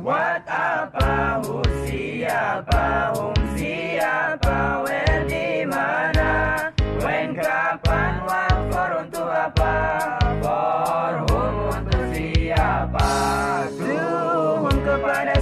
What apa, who siapa, whom siapa, where di mana, when kapan, what for untuk apa, for whom untuk siapa, to whom kepada